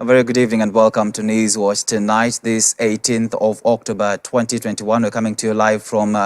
very good evening and welcome to Newswatch tonight, this 18th of October 2021. We're coming to you live from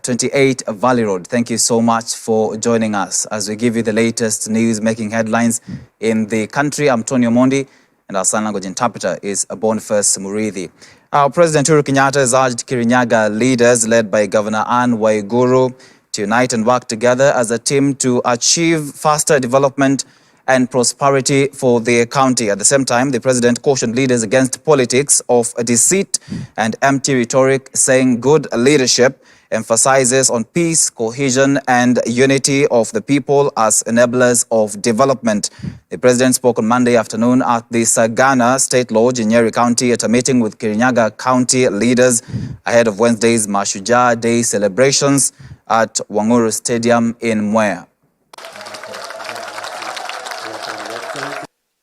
28 Valley Road. Thank you so much for joining us as we give you the latest news making headlines in the country. I'm Tony Omondi and our sign language interpreter is Boniface Murithi. Our President Uhuru Kenyatta has urged Kirinyaga leaders led by Governor Anne Waiguru to unite and work together as a team to achieve faster development and prosperity for the county. At the same time, the president cautioned leaders against politics of deceit and empty rhetoric, saying good leadership emphasizes on peace, cohesion and unity of the people as enablers of development. The president spoke on Monday afternoon at the Sagana State Lodge in Nyeri County at a meeting with Kirinyaga County leaders ahead of Wednesday's Mashujaa Day celebrations at Wanguru Stadium in Mwea.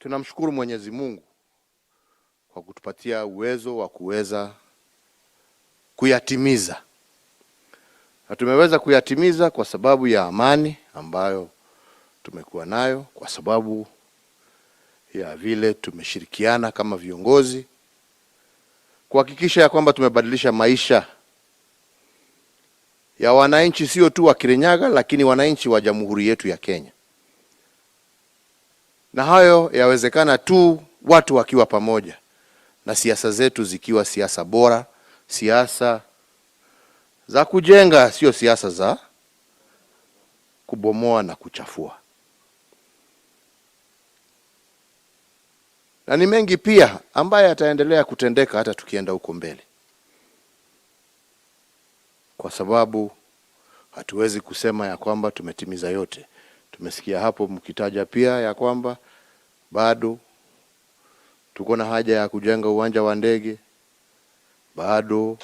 Tunamshukuru Mwenyezi Mungu kwa kutupatia uwezo wa kuweza kuyatimiza. Na tumeweza kuyatimiza kwa sababu ya amani ambayo tumekuwa nayo, kwa sababu ya vile tumeshirikiana kama viongozi kuhakikisha ya kwamba tumebadilisha maisha ya wananchi, sio tu wa Kirinyaga lakini wananchi wa Jamhuri yetu ya Kenya. Na hayo yawezekana tu watu wakiwa pamoja na siasa zetu zikiwa siasa bora, siasa za kujenga, sio siasa za kubomoa na kuchafua. Na ni mengi pia ambaye ataendelea kutendeka hata tukienda huko mbele, kwa sababu hatuwezi kusema ya kwamba tumetimiza yote. Tumesikia hapo mkitaja pia ya kwamba bado tuko na haja ya kujenga uwanja wa ndege, bado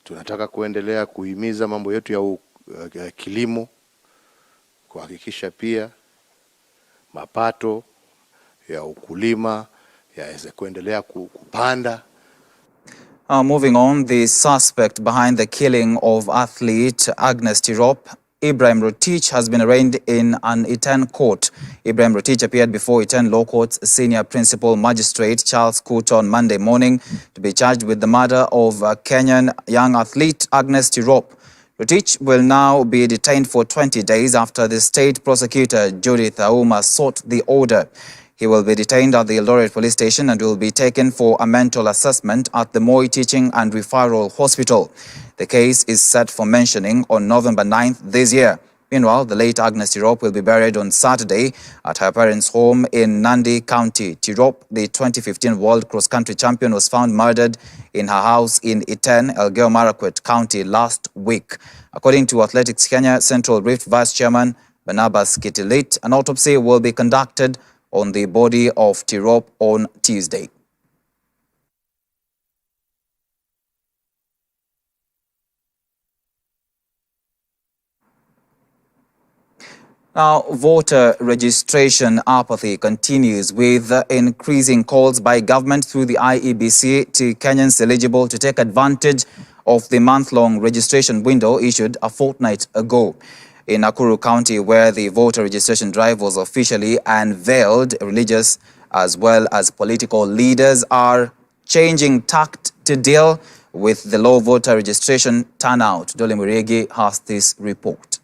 tunataka kuendelea kuhimiza mambo yetu ya kilimo, kuhakikisha pia mapato ya ukulima yaweze kuendelea kupanda. Moving on, the suspect behind the killing of athlete Agnes Tirop, Ibrahim Rotich, has been arraigned in an Iten court. Ibrahim Rotich appeared before Iten Law Court's senior principal magistrate Charles Kuto on Monday morning to be charged with the murder of Kenyan young athlete Agnes Tirop. Rotich will now be detained for 20 days after the state prosecutor Judith Auma sought the order. He will be detained at the Eldoret police station and will be taken for a mental assessment at the BoI Teaching and Referral Hospital. The case is set for mentioning on November 9th this year. Meanwhile, the late Agnes Tirop will be buried on Saturday at her parents' home in Nandi County. Tirop, the 2015 World Cross Country champion, was found murdered in her house in Iten, Elgeyo Marakwet County last week. According to Athletics Kenya Central Rift Vice Chairman Barnabas Kitilit, an autopsy will be conducted on the body of Tirop on Tuesday. Now, voter registration apathy continues with increasing calls by government through the IEBC to Kenyans eligible to take advantage of the month-long registration window issued a fortnight ago. In Nakuru County, where the voter registration drive was officially unveiled, religious as well as political leaders are changing tact to deal with the low voter registration turnout. Dole Muregi has this report.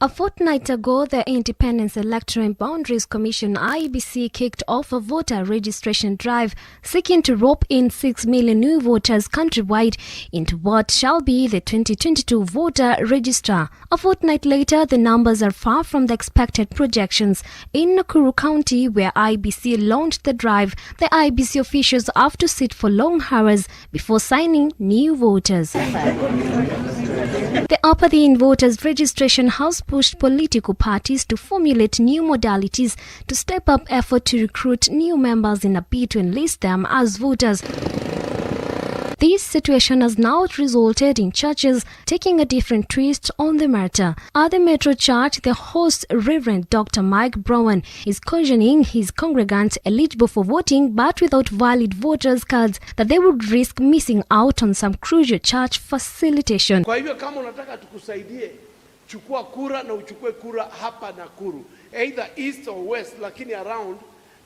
A fortnight ago, the Independence Electoral and Boundaries Commission IEBC kicked off a voter registration drive seeking to rope in 6 million new voters countrywide into what shall be the 2022 voter register. A fortnight later, the numbers are far from the expected projections. In Nakuru County, where IEBC launched the drive, the IEBC officials have to sit for long hours before signing new voters. The apathy in voters registration has pushed political parties to formulate new modalities to step up effort to recruit new members in a bid to enlist them as voters. This situation has now resulted in churches taking a different twist on the matter. At the Metro Church, the host, Reverend Dr. Mike Brown, is cautioning his congregants eligible for voting but without valid voters' cards that they would risk missing out on some crucial church facilitation. Kwa hivyo kama unataka tukusaidie, chukua kura na uchukue kura hapa Nakuru. either east or west, lakini around,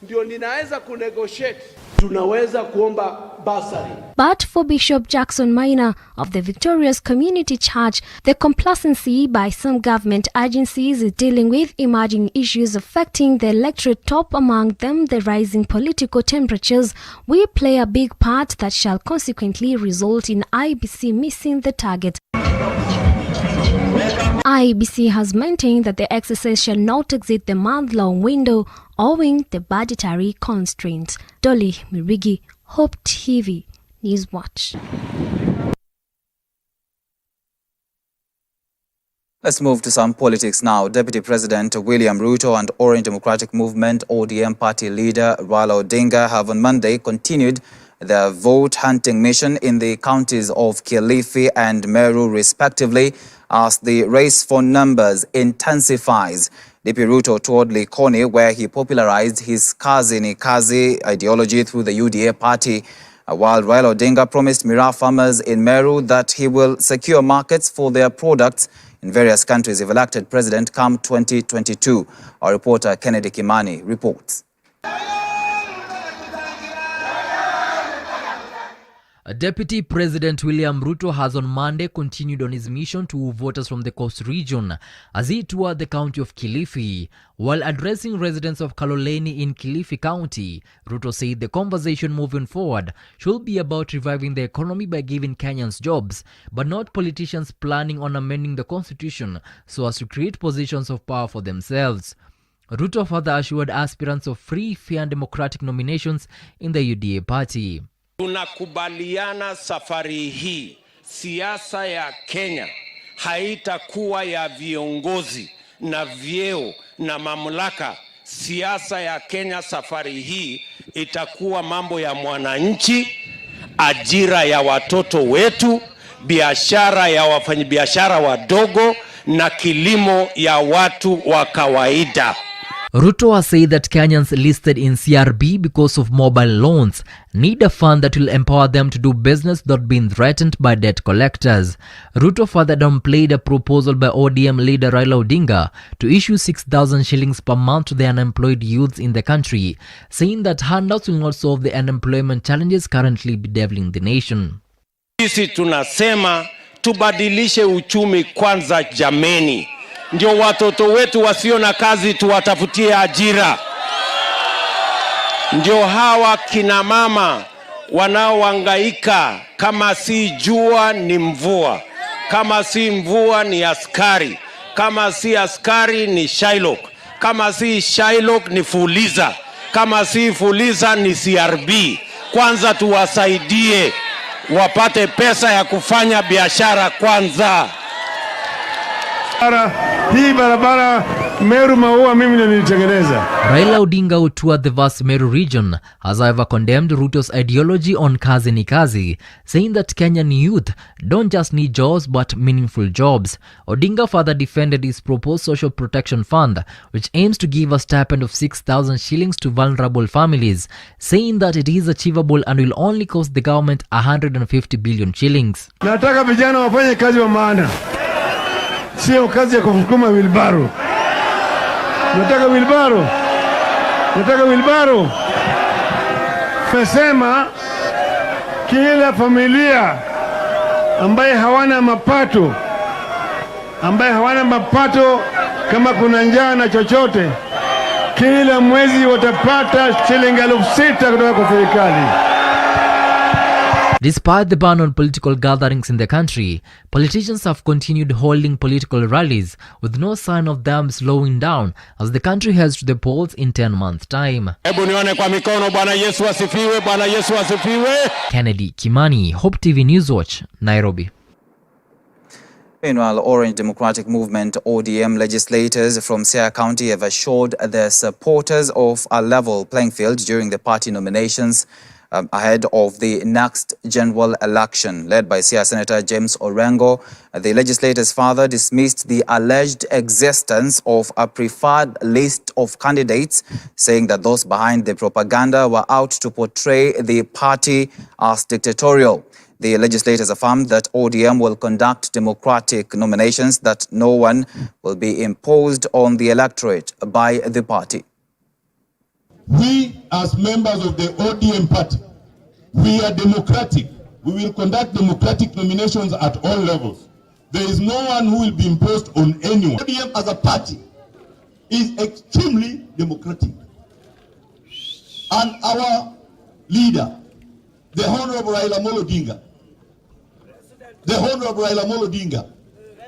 ndio ninaweza kunegotiate, tunaweza kuomba bursary. But for Bishop Jackson Maina of the Victorious Community Church, the complacency by some government agencies is dealing with emerging issues affecting the electorate, top among them the rising political temperatures, will play a big part that shall consequently result in IEBC missing the target. IEBC has maintained that the exercise shall not exceed the month-long window owing the budgetary constraints. Dolly Mirigi, Hope TV, Newswatch. Let's move to some politics now. Deputy President William Ruto and Orange Democratic Movement ODM party leader Raila Odinga have on Monday continued their vote-hunting mission in the counties of Kilifi and Meru respectively as the race for numbers intensifies. DP Ruto toured Likoni, where he popularized his Kazi ni Kazi ideology through the UDA party, while Raila Odinga promised Miraa farmers in Meru that he will secure markets for their products in various countries if elected president come 2022. Our reporter Kennedy Kimani reports. Deputy President William Ruto has on Monday continued on his mission to woo voters from the coast region as he toured the county of Kilifi. While addressing residents of Kaloleni in Kilifi County, Ruto said the conversation moving forward should be about reviving the economy by giving Kenyans jobs, but not politicians planning on amending the constitution so as to create positions of power for themselves. Ruto further assured aspirants of free, fair and democratic nominations in the UDA party. Tunakubaliana safari hii siasa ya Kenya haitakuwa ya viongozi na vyeo na mamlaka. Siasa ya Kenya safari hii itakuwa mambo ya mwananchi, ajira ya watoto wetu, biashara ya wafanyabiashara wadogo na kilimo ya watu wa kawaida. Ruto has said that Kenyans listed in CRB because of mobile loans need a fund that will empower them to do business without being threatened by debt collectors. Ruto further downplayed a proposal by ODM leader Raila Odinga to issue 6,000 shillings per month to the unemployed youths in the country, saying that handouts will not solve the unemployment challenges currently bedeviling the nation. Sisi tunasema tubadilishe uchumi kwanza jameni. Ndio watoto wetu wasio na kazi tuwatafutie ajira. Ndio hawa kina mama wanaohangaika, kama si jua ni mvua, kama si mvua ni askari, kama si askari ni Shylock, kama si Shylock ni Fuliza, kama si Fuliza ni CRB. Kwanza tuwasaidie wapate pesa ya kufanya biashara kwanza. Hii barabara Meru Maua mimi ndio nilitengeneza. Raila Odinga, who toured the vast Meru region, has however condemned Ruto's ideology on Kazi ni Kazi, saying that Kenyan youth don't just need jobs but meaningful jobs. Odinga further defended his proposed social protection fund, which aims to give a stipend of 6,000 shillings to vulnerable families, saying that it is achievable and will only cost the government 150 billion shillings. Nataka vijana wafanye kazi wa maana. Sio kazi ya kusukuma wilbaro. Nataka wilbaro. Nataka wilbaro. Nasema kila familia ambaye hawana mapato kama kuna njaa na chochote, kila mwezi watapata shilingi 6,000 kutoka kwa serikali. Despite the ban on political gatherings in the country, politicians have continued holding political rallies with no sign of them slowing down as the country heads to the polls in 10 months' time. Kennedy Kimani, Hope TV Newswatch, Nairobi. Meanwhile, Orange Democratic Movement ODM legislators from Siaya County have assured their supporters of a level playing field during the party nominations ahead of the next general election led by Siaya Senator James Orengo. The legislators further dismissed the alleged existence of a preferred list of candidates, saying that those behind the propaganda were out to portray the party as dictatorial. The legislators affirmed that ODM will conduct democratic nominations, that no one will be imposed on the electorate by the party. We, as members of the ODM party, we are democratic. We will conduct democratic nominations at all levels. There is no one who will be imposed on anyone. ODM as a party is extremely democratic. And our leader, the Honorable Raila Odinga,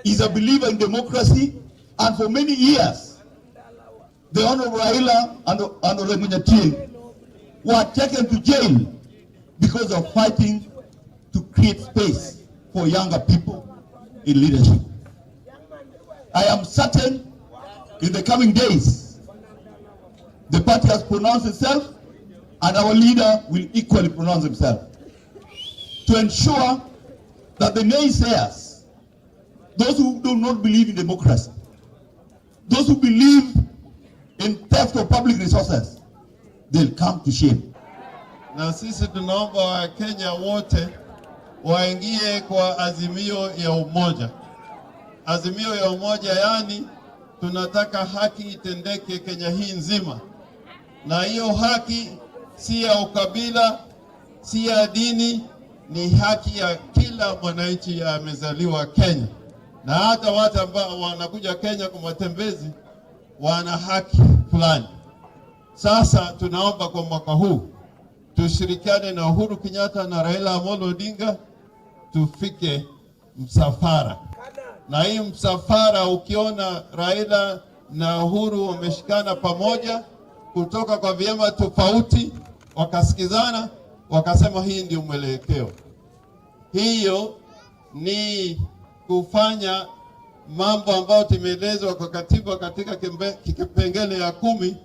is a believer in democracy, and for many years, the Honorable Raila and Honorable Nyatin were taken to jail because of fighting to create space for younger people in leadership. I am certain in the coming days, the party has pronounced itself, and our leader will equally pronounce himself to ensure that the naysayers, those who do not believe in democracy, those who believe in theft of public resources, they'll come to shame. Na sisi tunaomba Wakenya wote waingie kwa azimio ya umoja. Azimio ya umoja, yani tunataka haki itendeke Kenya hii nzima. Na hiyo haki si ya ukabila, si ya dini, ni haki ya kila mwananchi amezaliwa Kenya. Na hata watu ambao wanakuja Kenya kwa matembezi wana haki fulani. Sasa tunaomba kwa mwaka huu tushirikiane na Uhuru Kenyatta na Raila Amolo Odinga tufike msafara. Na hii msafara, ukiona Raila na Uhuru wameshikana pamoja kutoka kwa vyama tofauti, wakasikizana, wakasema hii ndio mwelekeo. Hiyo ni kufanya mambo ambayo tumeelezwa kwa katiba katika kipengele ya 10,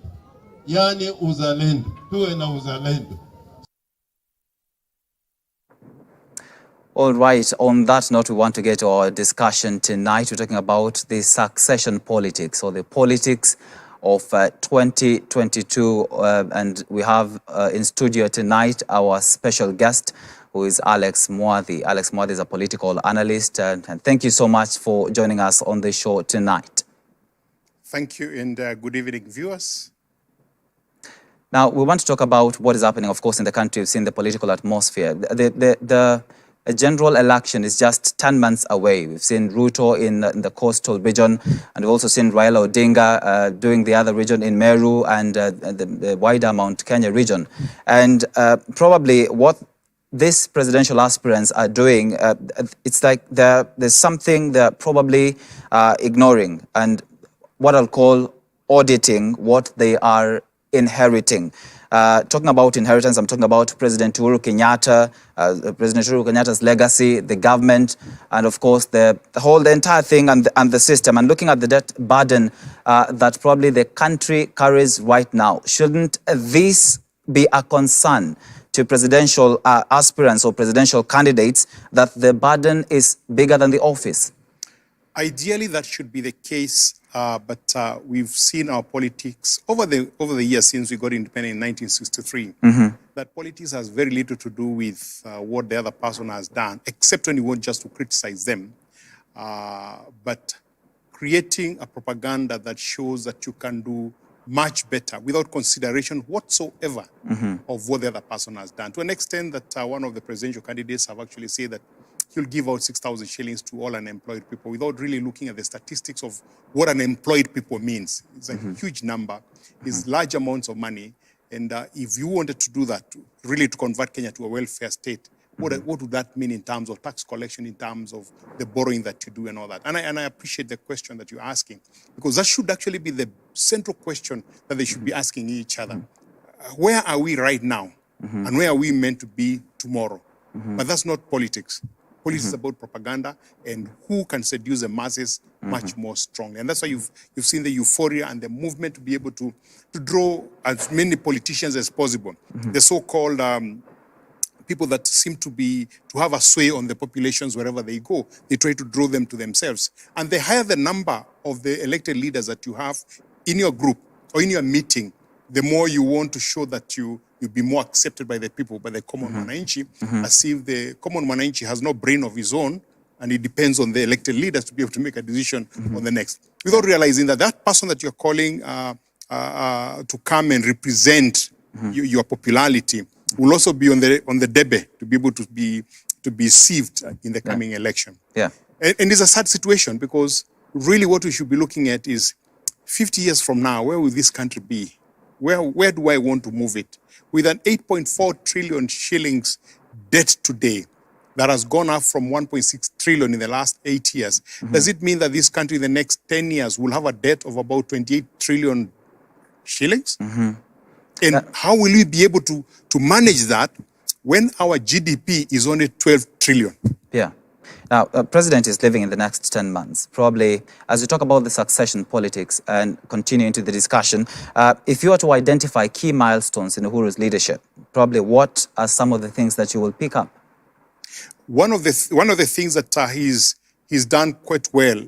yani uzalendo. Tuwe na uzalendo. All right, on that note, we want to get to our discussion tonight. We're talking about the succession politics, or the politics of 2022. And we have in studio tonight our special guest, who is Alex Mwadhi. Alex Mwadhi is a political analyst. And thank you so much for joining us on the show tonight. Thank you, and good evening, viewers. Now, we want to talk about what is happening, of course, in the country. We've seen the political atmosphere. The general election is just 10 months away. We've seen Ruto in the coastal region, and we've also seen Raila Odinga doing the other region in Meru and the wider Mount Kenya region. And probably what these presidential aspirants are doing, it's like there's something they're probably ignoring, and what I'll call auditing what they are inheriting. Talking about inheritance, I'm talking about President Uhuru Kenyatta, President Uhuru Kenyatta's legacy, the government, and of course the entire thing and the system. And looking at the debt burden that probably the country carries right now, shouldn't this be a concern to presidential aspirants or presidential candidates, that the burden is bigger than the office? Ideally, that should be the case, but we've seen our politics over the years since we got independent in 1963, that politics has very little to do with what the other person has done, except when you want just to criticize them, but creating a propaganda that shows that you can do much better without consideration whatsoever of what the other person has done. To an extent that one of the presidential candidates have actually said that he'll give out 6,000 shillings to all unemployed people without really looking at the statistics of what unemployed people means. It's a huge number. It's large amounts of money. And if you wanted to do that, really to convert Kenya to a welfare state, what would that mean in terms of tax collection, in terms of the borrowing that you do and all that? And I appreciate the question that you're asking, because that should actually be the central question that they should be asking each other. Where are we right now? And where are we meant to be tomorrow? But that's not politics. Politics is about propaganda and who can seduce the masses much more strongly. And that's why you've seen the euphoria and the movement to be able to draw as many politicians as possible. The so-called people that seem to have a sway on the populations wherever they go. They try to draw them to themselves. And the higher the number of the elected leaders that you have in your group or in your meeting, the more you want to show that you'll be more accepted by the people, by the common mwananchi, as if the common mwananchi has no brain of his own, and it depends on the elected leaders to be able to make a decision on the next. Without realizing that that person that you're calling to come and represent your popularity will also be on the debe to be able to be sieved in the coming election. Yeah. And it's a sad situation, because really what we should be looking at is 50 years from now, where will this country be? Where do I want to move it? With an 8.4 trillion shillings debt today that has gone up from 1.6 trillion in the last 8 years, does it mean that this country in the next 10 years will have a debt of about 28 trillion shillings? And how will we be able to manage that when our GDP is only 12 trillion? Yeah. Now, President is living in the next 10 months. Probably, as we talk about the succession politics and continue into the discussion, if you were to identify key milestones in Uhuru's leadership, probably what are some of the things that you will pick up? One of the things that he's done quite well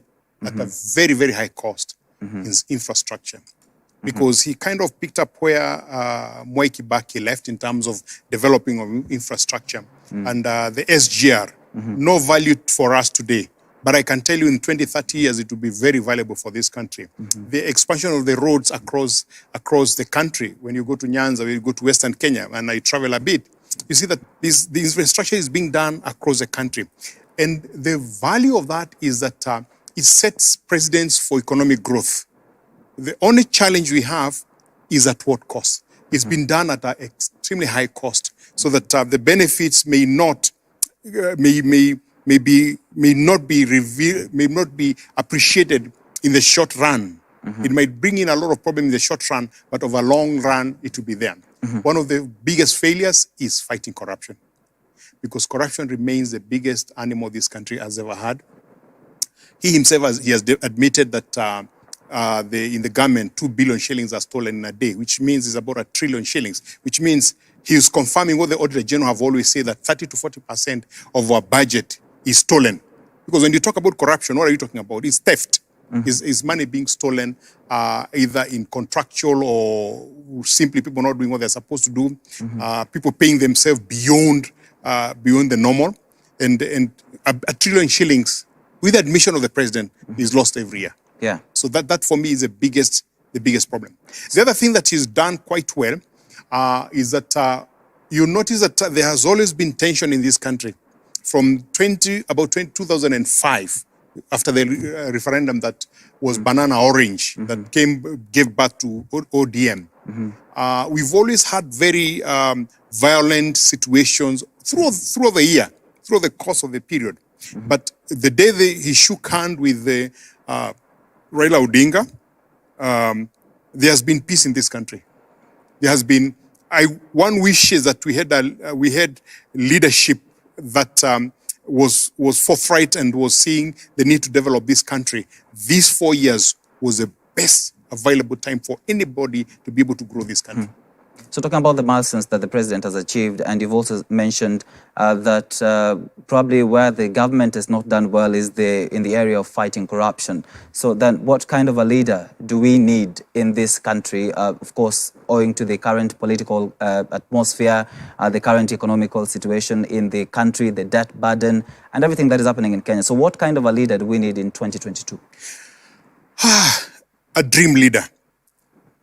at a very, very high cost is infrastructure. Because he kind of picked up where Mwai Kibaki left in terms of developing of infrastructure. And the SGR, no value for us today. But I can tell you in 20, 30 years, it will be very valuable for this country. The expansion of the roads across the country, when you go to Nyanza, when you go to Western Kenya, and I travel a bit, you see that the infrastructure is being done across the country. And the value of that is that it sets precedents for economic growth. The only challenge we have is at what cost. It's been done at an extremely high cost, so that the benefits may not be appreciated in the short run. It might bring in a lot of problems in the short run, but over a long run, it will be there. One of the biggest failures is fighting corruption, because corruption remains the biggest animal this country has ever had. He himself has admitted that in the government, 2 billion shillings are stolen in a day, which means it's about 1 trillion shillings, which means he's confirming what the Auditor General have always said, that 30 to 40% of our budget is stolen. Because when you talk about corruption, what are you talking about? It's theft. Is money being stolen either in contractual or simply people not doing what they're supposed to do, people paying themselves beyond the normal, and 1 trillion shillings with the admission of the president is lost every year. Yeah. So that for me is the biggest problem. The other thing that he's done quite well is that you notice that there has always been tension in this country from 2005, after the referendum that was banana orange, that gave birth to ODM. We've always had very violent situations through the year, through the course of the period. But the day he shook hand with the Raila Odinga, there has been peace in this country. There has been. One wish is that we had leadership that was forthright and was seeing the need to develop this country. These 4 years was the best available time for anybody to be able to grow this country. So talking about the milestones that the president has achieved, and you've also mentioned that probably where the government has not done well is in the area of fighting corruption. So then what kind of a leader do we need in this country, of course, owing to the current political atmosphere, the current economical situation in the country, the debt burden, and everything that is happening in Kenya? So what kind of a leader do we need in 2022? A dream leader.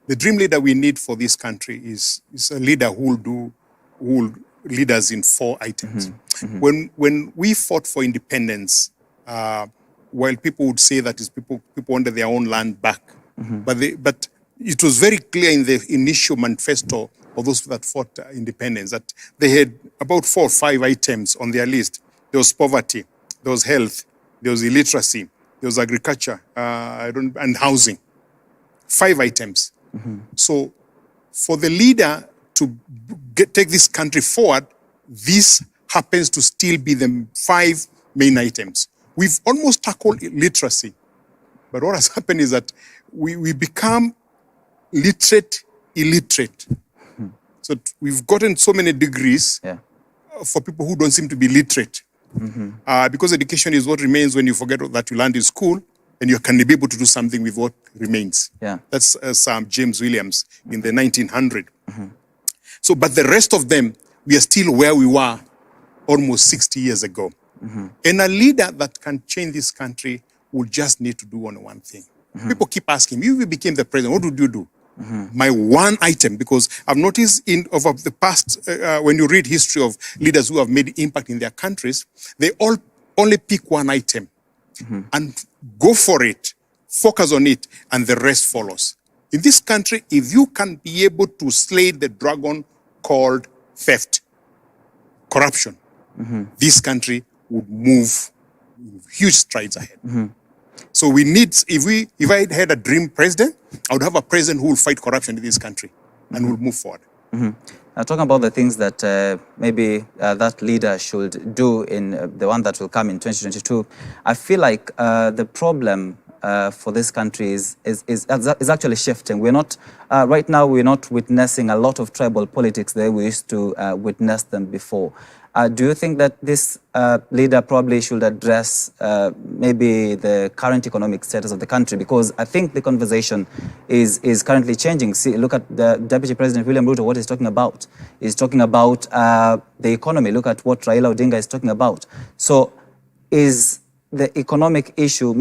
The dream leader we need for this country is a leader who will lead us in 4 items. When we fought for independence, while people would say that is people wanted their own land back, but it was very clear in the initial manifesto of those that fought independence that they had about 4 or 5 items on their list. There was poverty, there was health, there was illiteracy, there was agriculture, and housing. 5 items. So for the leader to take this country forward, this happens to still be the 5 main items. We've almost tackled literacy, but what has happened is that we become illiterate. So we've gotten so many degrees for people who don't seem to be literate. Because education is what remains when you forget that you learned in school, and you can be able to do something with what remains. Yeah. That's James Williams in the 1900s. So, but the rest of them, we are still where we were almost 60 years ago. And a leader that can change this country will just need to do only one thing. People keep asking, if you became the president, what would you do? My one item, because I've noticed over the past, when you read history of leaders who have made impact in their countries, they all only pick one item and go for it, focus on it, and the rest follows. In this country, if you can be able to slay the dragon called theft, corruption, this country would move huge strides ahead. So we need, if I had a dream president, I would have a president who will fight corruption in this country and will move forward. Talking about the things that maybe that leader should do in the one that will come in 2022, I feel like the problem for this country is actually shifting. We're not, right now, we're not witnessing a lot of tribal politics the way we used to witness them before. Do you think that this leader probably should address maybe the current economic status of the country? Because I think the conversation is currently changing. See, look at the Deputy President William Ruto, what he's talking about. He's talking about the economy. Look at what Raila Odinga is talking about. So is the economic issue,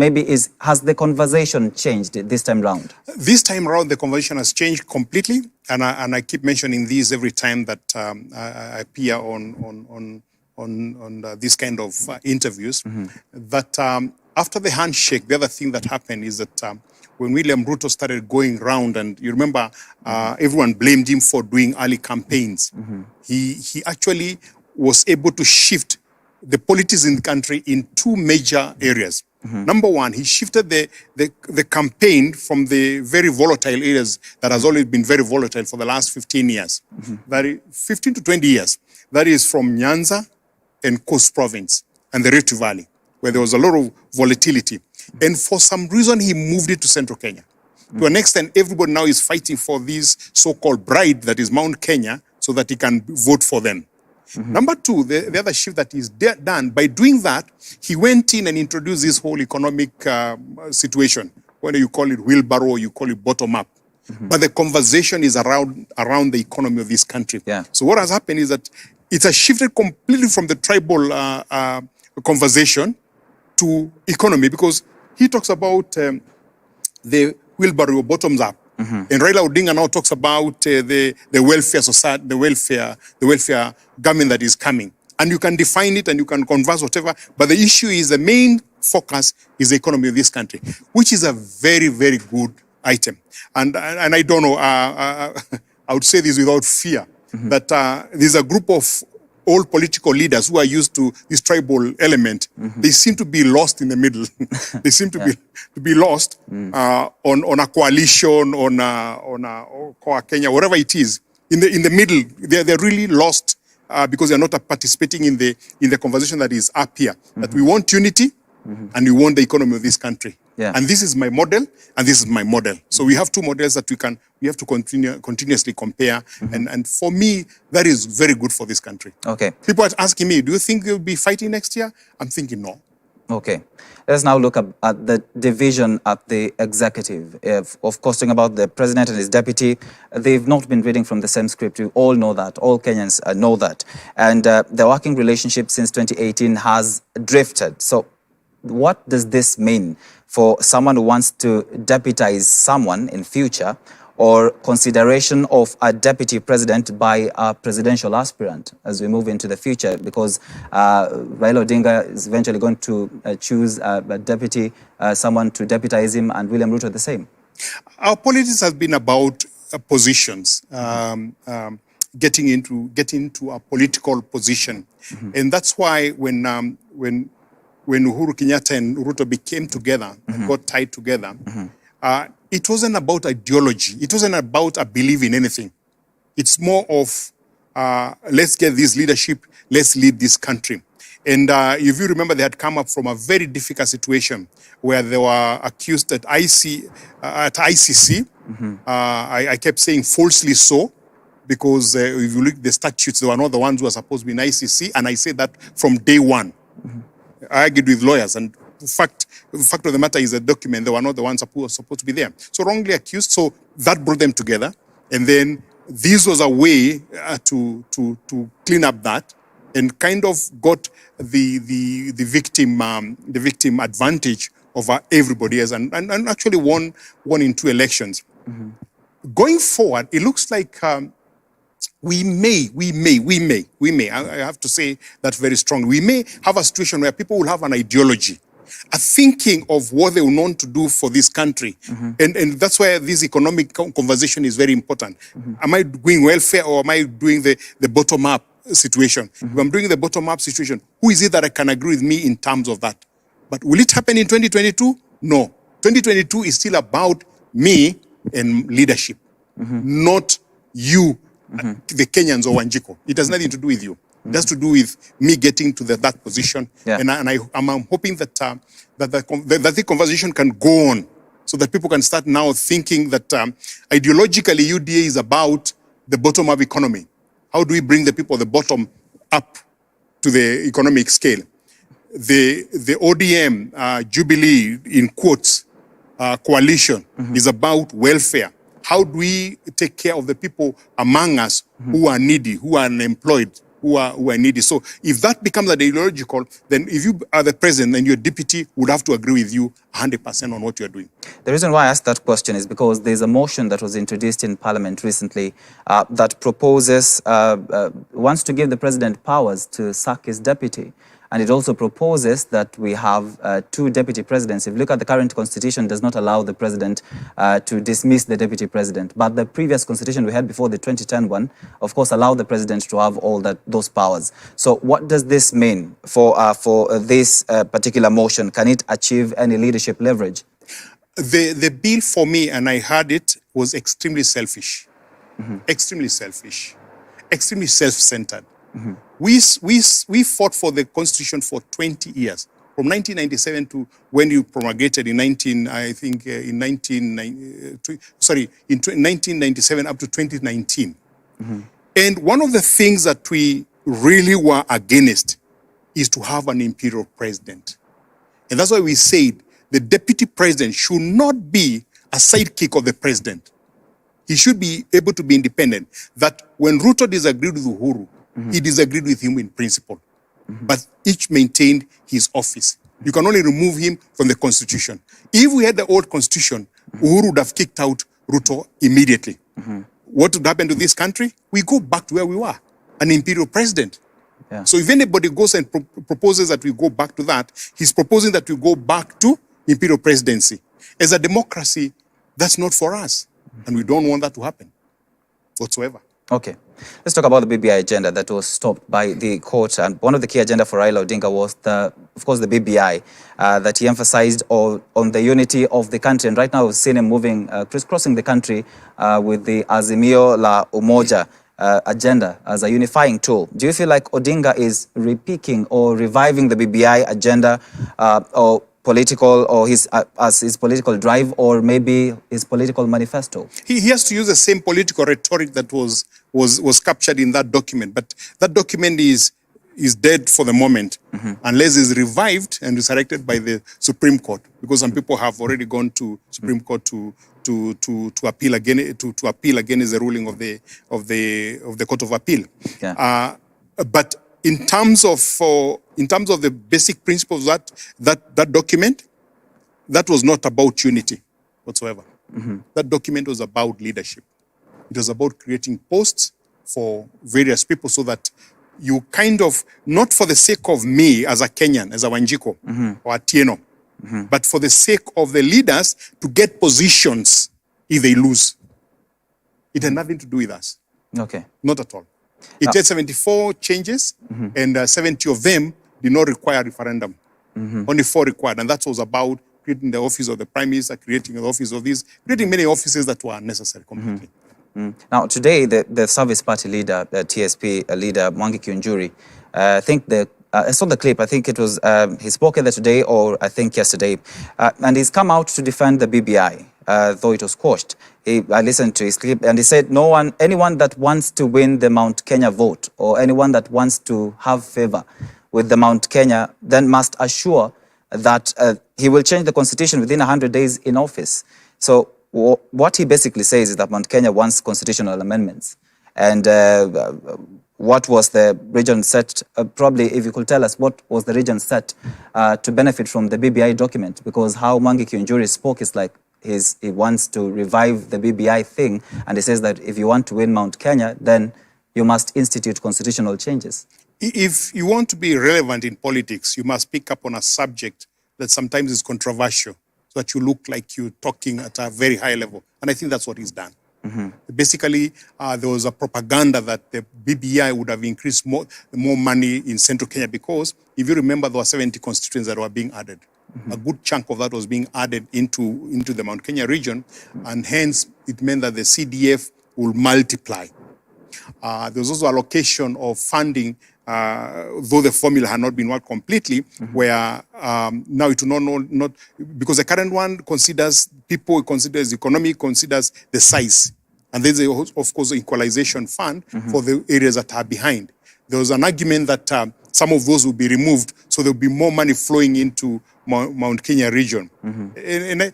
has the conversation changed this time round? This time round, the conversation has changed completely, and I keep mentioning these every time that I appear on this kind of interviews. That after the handshake, the other thing that happened is that when William Ruto started going round, and you remember everyone blamed him for doing early campaigns, he actually was able to shift the politics in the country in two major areas. Number one, he shifted the campaign from the very volatile areas that has always been very volatile for the last 15 years. That is 15 to 20 years. That is from Nyanza and Coast Province and the Rift Valley, where there was a lot of volatility. And for some reason, he moved it to Central Kenya. To an extent, everybody now is fighting for this so-called bride that is Mount Kenya so that he can vote for them. Number two, the other shift that is done, by doing that, he went in and introduced this whole economic situation, whether you call it wheelbarrow or you call it bottom-up. But the conversation is around the economy of this country. So what has happened is that it has shifted completely from the tribal conversation to economy, because he talks about the wheelbarrow bottoms-up. And Raila Odinga now talks about the welfare society, the welfare government that is coming. And you can define it and you can converse whatever, but the issue is the main focus is the economy of this country, which is a very, very good item. And I don't know, I would say this without fear, that there's a group of old political leaders who are used to this tribal element. They seem to be lost in the middle. They seem to be lost on a coalition, on a Kenya, whatever it is. In the middle, they're really lost because they're not participating in the conversation that is up here. That we want unity and we want the economy of this country. And this is my model, and this is my model. So we have two models that we have to continuously compare. And for me, that is very good for this country. Okay. People are asking me, do you think we'll be fighting next year? I'm thinking no. Okay. Let's now look at the division at the executive. Of course, talking about the president and his deputy, they've not been reading from the same script. We all know that. All Kenyans know that. And the working relationship since 2018 has drifted. So what does this mean for someone who wants to deputize someone in future, or consideration of a deputy president by a presidential aspirant as we move into the future? Because Raila Odinga is eventually going to choose a deputy, someone to deputize him, and William Ruto the same. Our politics has been about positions, getting into a political position. And that's why when Uhuru Kenyatta and Ruto became together and got tied together, it wasn't about ideology. It wasn't about a belief in anything. It's more of, let's get this leadership, let's lead this country. And if you remember, they had come up from a very difficult situation where they were accused at ICC. I kept saying falsely so, because if you look at the statutes, they were not the ones who were supposed to be in ICC, and I say that from day one. I argued with lawyers, and the fact of the matter is the document, they were not the ones supposed to be there. So wrongly accused, so that brought them together, and then this was a way to clean up that, and kind of got the victim advantage over everybody else, and actually won in 2 elections. Going forward, it looks like we may, I have to say that very strongly, we may have a situation where people will have an ideology, a thinking of what they want to do for this country. And that's why this economic conversation is very important. Am I doing welfare, or am I doing the bottom-up situation? If I'm doing the bottom-up situation, who is it that can agree with me in terms of that? But will it happen in 2022? No. 2022 is still about me and leadership, not you, the Kenyans or Wanjiko. It has nothing to do with you. It has to do with me getting to that position. And I'm hoping that the conversation can go on, so that people can start now thinking that ideologically UDA is about the bottom-up economy. How do we bring the people at the bottom up to the economic scale? The ODM, Jubilee, in quotes, coalition is about welfare. How do we take care of the people among us who are needy, who are unemployed, who are needy? So if that becomes ideological, then if you are the president, then your deputy would have to agree with you 100% on what you are doing. The reason why I asked that question is because there's a motion that was introduced in Parliament recently that proposes, wants to give the president powers to sack his deputy. And it also proposes that we have 2 deputy presidents. If you look at the current constitution, it does not allow the president to dismiss the deputy president. But the previous constitution we had before, the 2010 one, of course, allowed the president to have all those powers. So what does this mean for this particular motion? Can it achieve any leadership leverage? The bill for me, and I heard it, was extremely selfish. Extremely selfish. Extremely self-centered. We fought for the Constitution for 20 years, from 1997 to when you promulgated in 1997 up to 2019. And one of the things that we really were against is to have an imperial president. And that's why we said the deputy president should not be a sidekick of the president. He should be able to be independent. That when Ruto disagreed with Uhuru, he disagreed with him in principle, but each maintained his office. You can only remove him from the constitution. If we had the old constitution, Uhuru would have kicked out Ruto immediately. What would happen to this country? We go back to where we were, an imperial president. So if anybody goes and proposes that we go back to that, he's proposing that we go back to imperial presidency. As a democracy, that's not for us. And we don't want that to happen whatsoever. Okay. Let's talk about the BBI agenda that was stopped by the court. And one of the key agenda for Raila Odinga was, of course, the BBI, that he emphasized on the unity of the country. And right now we've seen him moving, crisscrossing the country with the Azimio la Umoja agenda as a unifying tool. Do you feel like Odinga is repicking or reviving the BBI agenda or political, or his political drive, or maybe his political manifesto? He has to use the same political rhetoric that was captured in that document, but that document is dead for the moment, unless it's revived and resurrected by the Supreme Court, because some people have already gone to Supreme Court to appeal again, to appeal against the ruling of the Court of Appeal. But in terms of the basic principles that document, that was not about unity whatsoever. That document was about leadership. It was about creating posts for various people, so that you kind of, not for the sake of me as a Kenyan, as a Wanjiko or a Tieno, but for the sake of the leaders to get positions if they lose. It had nothing to do with us. Okay. Not at all. It had 74 changes, and 70 of them did not require referendum. Only 4 required, and that was about creating the office of the Prime Minister, creating the office of this, creating many offices that were unnecessary completely. Now, today, the Service Party leader, TSP leader, Mwangi Kiunjuri, I think I saw the clip. I think it was, he spoke either today or I think yesterday, and he's come out to defend the BBI, though it was quashed. I listened to his clip, and he said, anyone that wants to win the Mount Kenya vote, or anyone that wants to have favor with the Mount Kenya, then must assure that he will change the constitution within 100 days in office. So what he basically says is that Mount Kenya wants constitutional amendments. And what was the region set, probably if you could tell us what was the region set to benefit from the BBI document, because how Mwangi Kiunjuri spoke is like he wants to revive the BBI thing, and he says that if you want to win Mount Kenya, then you must institute constitutional changes. If you want to be relevant in politics, you must pick up on a subject that sometimes is controversial, so that you look like you're talking at a very high level. And I think that's what he's done. Basically, there was a propaganda that the BBI would have increased more money in Central Kenya, because if you remember, there were 70 constituents that were being added. A good chunk of that was being added into the Mount Kenya region, and hence it meant that the CDF will multiply. There was also allocation of funding, though the formula had not been worked completely, where now it will not because the current one considers people, considers economy, considers the size. And there's, of course, the equalization fund for the areas that are behind. There was an argument that some of those will be removed, so there will be more money flowing into Mount Kenya region. And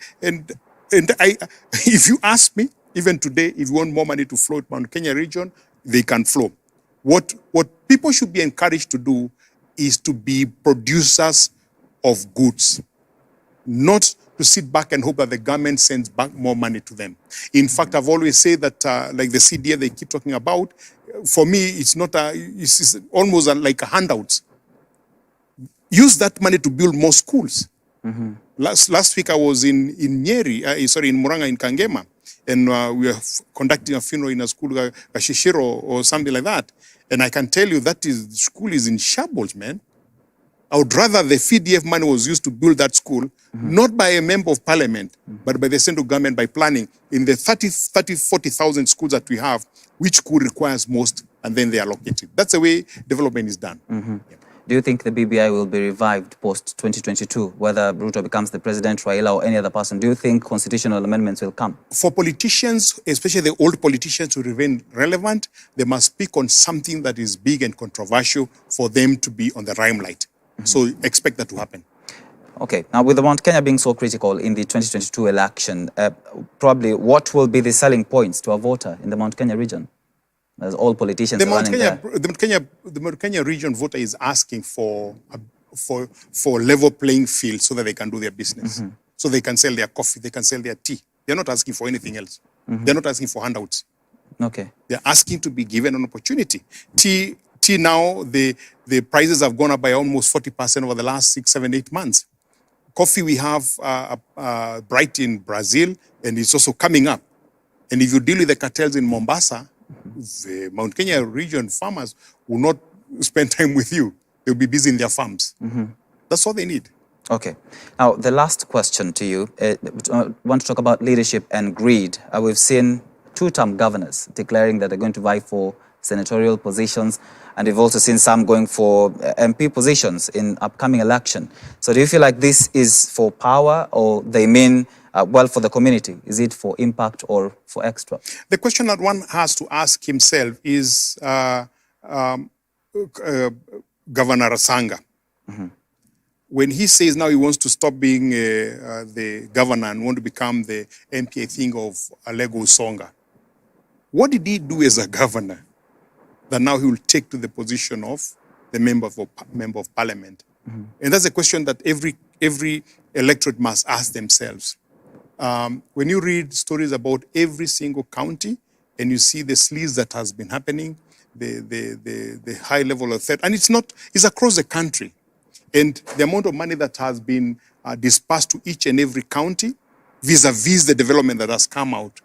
if you ask me, even today, if you want more money to flow to Mount Kenya region, they can flow. What people should be encouraged to do is to be producers of goods, not to sit back and hope that the government sends back more money to them. In fact, I've always said that, like the CDA they keep talking about, for me, it's not it's almost like a handout. Use that money to build more schools. Last week I was in Muranga in Kangema, and we were conducting a funeral in a school, Shishiro or something like that. And I can tell you that school is in shambles, man. I would rather the FDF money was used to build that school, not by a member of parliament, but by the central government by planning in the 40,000 schools that we have, which school requires most, and then they allocate it. That's the way development is done. Yeah. Do you think the BBI will be revived post-2022, whether Ruto becomes the president, Raila, or any other person? Do you think constitutional amendments will come? For politicians, especially the old politicians, to remain relevant, they must speak on something that is big and controversial for them to be on the limelight. So expect that to happen. Okay. Now, with the Mount Kenya being so critical in the 2022 election, probably what will be the selling points to a voter in the Mount Kenya region? As all politicians the Mount Kenya region voter is asking for level playing field so that they can do their business. So they can sell their coffee, they can sell their tea. They're not asking for anything else. They're not asking for handouts. Okay. They're asking to be given an opportunity. Tea now, the prices have gone up by almost 40% over the last 6, 7, 8 months. Coffee, we have Bright in Brazil, and it's also coming up. And if you deal with the cartels in Mombasa, the Mount Kenya region farmers will not spend time with you. They'll be busy in their farms. That's all they need. Okay. Now, the last question to you, I want to talk about leadership and greed. We've seen two-term governors declaring that they're going to vie for senatorial positions, and we've also seen some going for MP positions in upcoming election. So do you feel like this is for power, or they mean well for the community? Is it for impact or for extra? The question that one has to ask himself is Governor Asanga. When he says now he wants to stop being the governor and want to become the MP, I think, of Alego Usonga, what did he do as a governor that now he will take to the position of the member of parliament? And that's a question that every electorate must ask themselves. When you read stories about every single county and you see the sleaze that has been happening, the high level of threat, and it's across the country, and the amount of money that has been dispersed to each and every county vis-a-vis the development that has come out,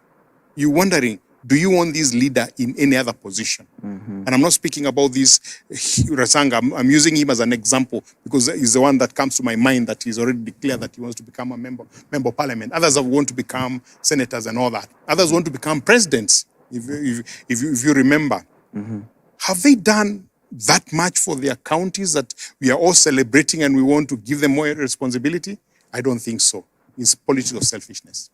you're wondering, do you want this leader in any other position? And I'm not speaking about this Rasanga. I'm using him as an example because he's the one that comes to my mind, that he's already declared that he wants to become a member of parliament. Others want to become senators and all that. Others want to become presidents, if you remember. Have they done that much for their counties that we are all celebrating and we want to give them more responsibility? I don't think so. It's political selfishness.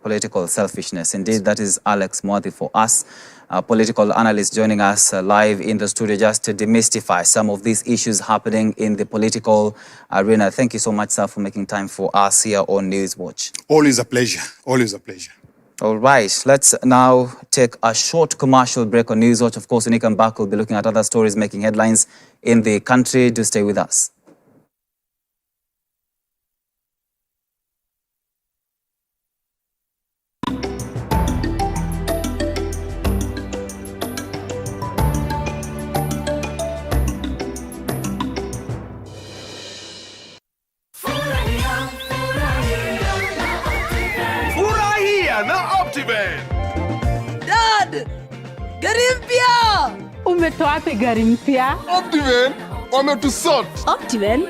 political selfishness. Indeed, that is Alex Mwathi for us, a political analyst joining us live in the studio just to demystify some of these issues happening in the political arena. Thank you so much, sir, for making time for us here on Newswatch. Always a pleasure. Always a pleasure. All right, let's now take a short commercial break on Newswatch. Of course, when we come back, we'll be looking at other stories making headlines in the country. Do stay with us. Dad! Gari mpya! Umetoa wapi gari mpya? Optiven wametusort. Optiven?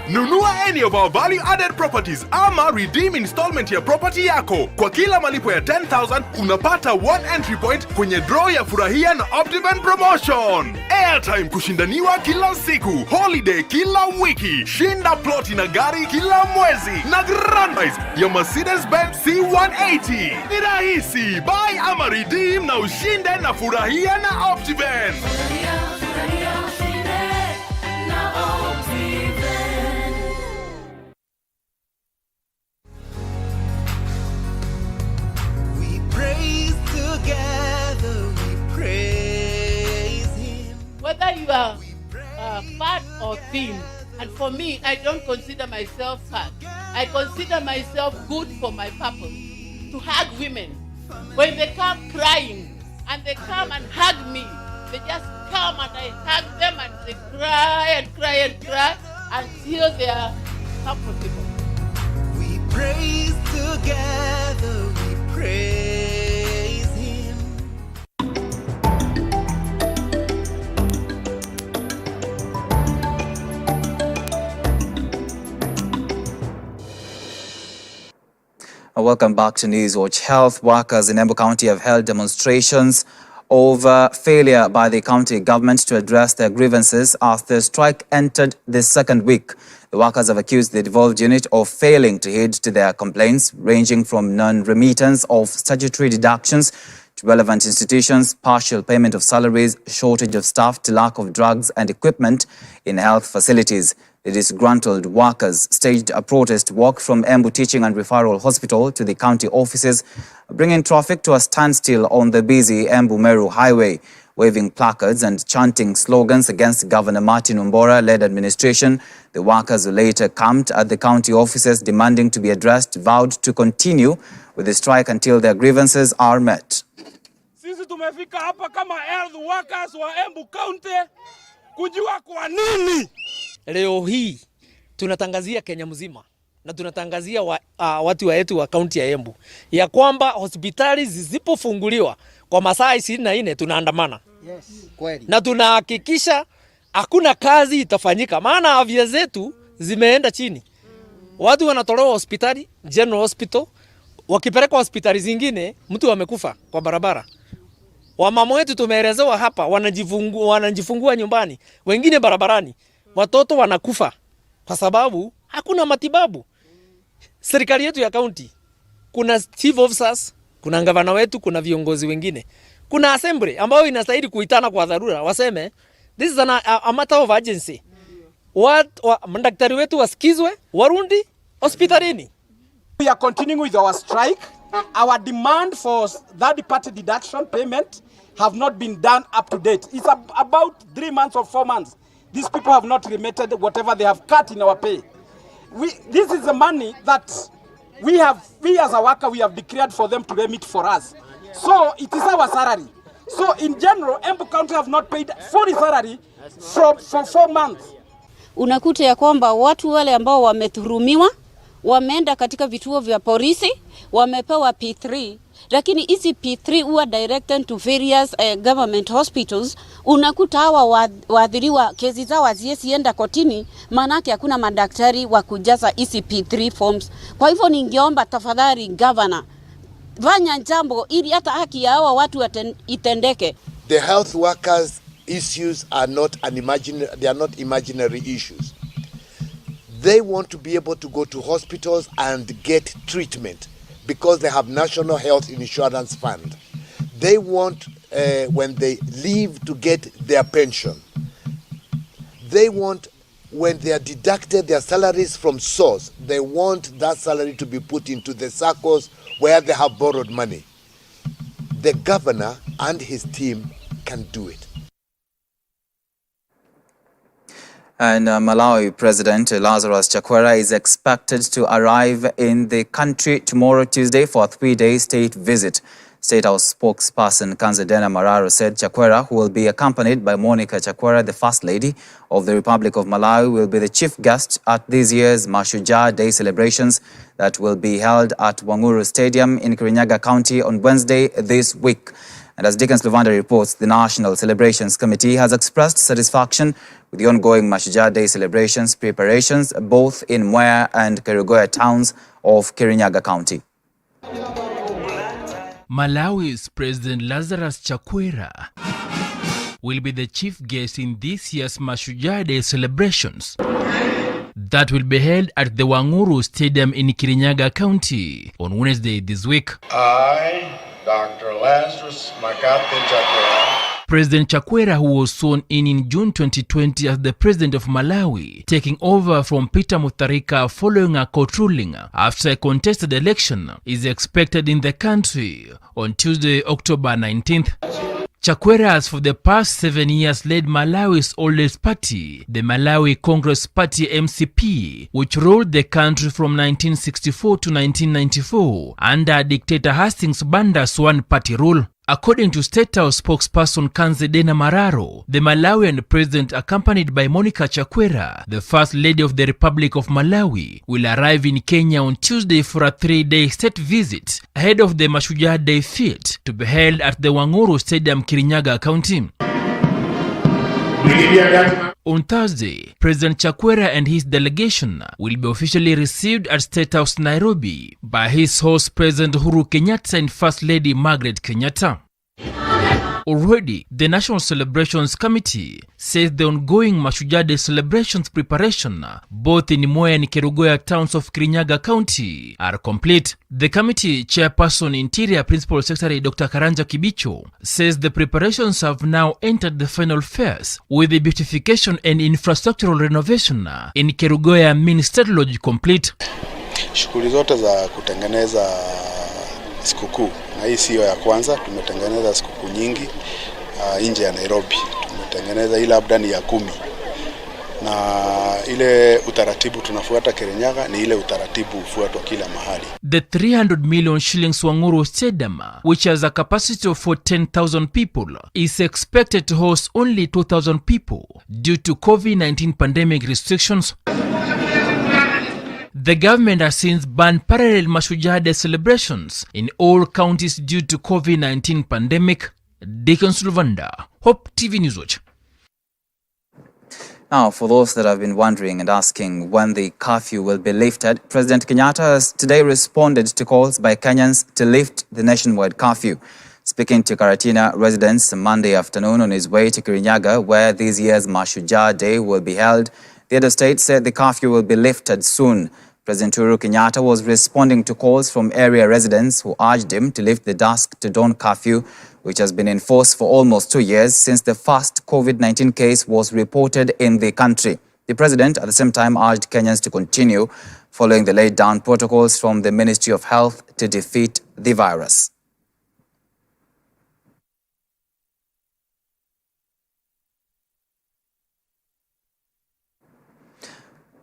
Nunua any of our value-added properties ama redeem installment ya property yako. Kwa kila malipo ya 10,000 unapata 1 entry point kwenye draw ya Furahia na Optiven promotion. Airtime kushindaniwa kila siku, holiday kila wiki, shinda ploti na gari kila mwezi, na grand prize ya Mercedes-Benz C180. Ni rahisi, buy ama redeem na ushinde na Furahia na Optiven. Whether you are fat or thin, and for me, I don't consider myself fat. I consider myself good for my purpose, to hug women. When they come crying, and they come and hug me, they just come and I hug them and they cry and cry and cry until they are comfortable. We praise together, we praise Him. Welcome back to Newswatch. Health workers in Embu County have held demonstrations over failure by the county government to address their grievances as the strike entered the second week. The workers have accused the devolved unit of failing to heed to their complaints, ranging from non-remittance of statutory deductions to relevant institutions, partial payment of salaries, shortage of staff to lack of drugs and equipment in health facilities. The disgruntled workers staged a protest walk from Embu Teaching and Referral Hospital to the county offices, bringing traffic to a standstill on the busy Embu-Meru highway. Waving placards and chanting slogans against Governor Martin Umbora-led administration, the workers who later camped at the county offices demanding to be addressed vowed to continue with the strike until their grievances are met. Sisi tumefika hapa kama health workers wa Embu County kujua kwa nini leo hii tunatangazia Kenya mzima na tunatangazia watu wetu wa kaunti ya Embu ya kwamba hospitali zisipofunguliwa kwa masaa 24 tunaandamana. Yes, kweli. Na tunahakikisha hakuna kazi itafanyika, maana afya zetu zimeenda chini. Watu wanatolewa hospitali, General Hospital, wakipelekwa hospitali zingine mtu amekufa kwa barabara. Wamama wetu tumeelezewa hapa wanajifungua nyumbani, wengine barabarani. Watoto wanakufa kwa sababu hakuna matibabu. Serikali yetu ya kaunti, kuna chief officers, kuna gavana wetu, kuna viongozi wengine, kuna assembly ambayo inastahili kuitana kwa dharura waseme this is a matter of urgency. Madaktari wetu wasikizwe, warundi hospitalini. We are continuing with our strike. Our demand for third-party deduction payment have not been done up to date. It's about 3 months or 4 months. These people have not remitted whatever they have cut in our pay. This is the money that we as a worker, we have declared for them to remit for us. So it is our salary. So in general, Embu County have not paid full salary for 4 months. Unakuta ya kwamba watu wale ambao wamethurumiwa, wameenda katika vituo vya polisi, wamepewa P3, lakini hizi P3 huwa directed to various government hospitals. Unakuta hawa waadhiriwa kesi zao hazienda kotini, manake hakuna madaktari wa kujaza hizi P3 forms. Kwa hivyo ningeomba tafadhali governor, fanya jambo ili hata haki ya hawa watu itendeke. The health workers issues are not they are not imaginary issues. They want to be able to go to hospitals and get treatment. because they have National Health Insurance Fund. They want, when they leave to get their pension, they want, when they are deducted their salaries from source, they want that salary to be put into the circles where they have borrowed money. The governor and his team can do it. And Malawi President Lazarus Chakwera is expected to arrive in the country tomorrow, Tuesday, for a 3-day state visit. State House spokesperson Kanzedena Mararo said Chakwera, who will be accompanied by Monica Chakwera, the First Lady of the Republic of Malawi, will be the chief guest at this year's Mashujaa Day celebrations that will be held at Wanguru Stadium in Kirinyaga County on Wednesday this week. And as Dickens Luvanda reports, the National Celebrations Committee has expressed satisfaction with the ongoing Mashujaa Day celebrations preparations both in Mwea and Kerugoya towns of Kirinyaga County. Malawis President Lazarus Chakwera will be the chief guest in this year's Mashujaa Day celebrations that will be held at the Wanguru Stadium in Kirinyaga County on Wednesday this week. I, Dr. Lazarus Magathi Chakwera. President Chakwera, who was sworn in June 2020 as the President of Malawi, taking over from Peter Mutharika following a court ruling after a contested election, is expected in the country on Tuesday, October 19th. Chakwera has for the past 7 years led Malawi's oldest party, the Malawi Congress Party MCP, which ruled the country from 1964 to 1994 under dictator Hastings Banda's one-party rule. According to State House spokesperson Kanzedena Mararo, the Malawian president, accompanied by Monica Chakwera, the First Lady of the Republic of Malawi, will arrive in Kenya on Tuesday for a 3-day state visit ahead of the Mashujaa Day feat to be held at the Wanguru Stadium, Kirinyaga County. On Thursday, President Chakwera and his delegation will be officially received at State House, Nairobi, by his host President Uhuru Kenyatta and First Lady Margaret Kenyatta. Already, the National Celebrations Committee says the ongoing Mashujaa Day celebrations preparation, both in Mwea and Kerugoya towns of Kirinyaga County, are complete. The committee chairperson, Interior Principal Secretary Dr. Karanja Kibicho, says the preparations have now entered the final phase, with the beautification and infrastructural renovation in Kerugoya Main State Lodge complete. Shughuli zote za kutengeneza sikukuu, na hii sio ya kwanza. Tumetengeneza sikukuu nyingi nje ya Nairobi. Tumetengeneza ile labda ni ya 10, na ile utaratibu tunafuata Kirinyaga ni ile utaratibu ufuatwa kila mahali. The 300 million shillings Wanguru Stadium, which has a capacity of 10,000 people, is expected to host only 2,000 people due to COVID-19 pandemic restrictions. The government has since banned parallel Mashujaa Day celebrations in all counties due to COVID-19 pandemic. Dickens Luvanda, Hope TV Newswatch. Now, for those that have been wondering and asking when the curfew will be lifted, President Kenyatta has today responded to calls by Kenyans to lift the nationwide curfew. Speaking to Karatina residents Monday afternoon on his way to Kirinyaga, where this year's Mashujaa Day will be held, the other state said the curfew will be lifted soon. President Uhuru Kenyatta was responding to calls from area residents who urged him to lift the dusk to dawn curfew, which has been enforced for almost 2 years since the first COVID-19 case was reported in the country. The president at the same time urged Kenyans to continue following the laid down protocols from the Ministry of Health to defeat the virus.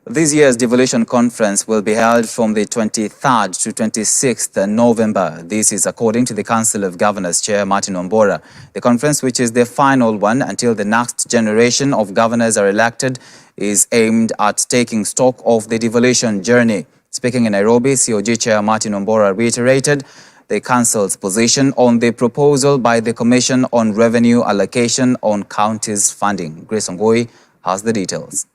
This year's Devolution Conference will be held from the 23rd to 26th November. This is according to the Council of Governors Chair Martin Wambora. The conference, which is the final one until the next generation of governors are elected, is aimed at taking stock of the devolution journey. Speaking in Nairobi, COG Chair Martin Wambora reiterated the Council's position on the proposal by the Commission on Revenue Allocation on Counties Funding. Grace Ongoi has the details.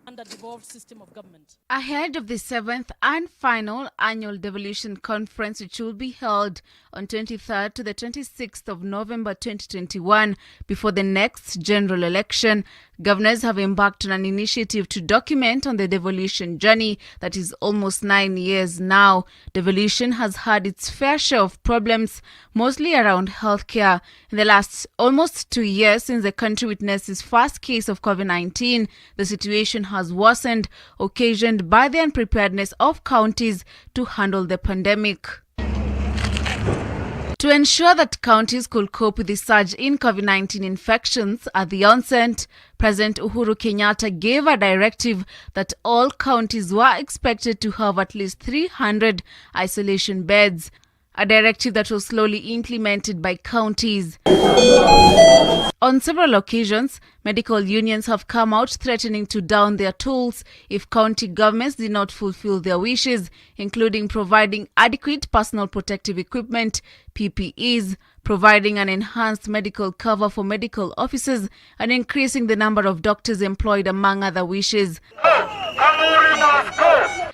Under the devolved system of government. Ahead of the 7th and final annual Devolution Conference, which will be held on 23rd to the 26th of November 2021, before the next general election, governors have embarked on an initiative to document on the devolution journey that is almost 9 years now. Devolution has had its fair share of problems, mostly around healthcare. In the last almost 2 years since the country witnessed its first case of COVID-19, the situation has worsened, occasioned by the unpreparedness of counties to handle the pandemic. To ensure that counties could cope with the surge in COVID-19 infections at the onset, President Uhuru Kenyatta gave a directive that all counties were expected to have at least 300 isolation beds, a directive that was slowly implemented by counties. On several occasions, medical unions have come out threatening to down their tools if county governments did not fulfill their wishes, including providing adequate personal protective equipment, PPEs, providing an enhanced medical cover for medical officers, and increasing the number of doctors employed, among other wishes.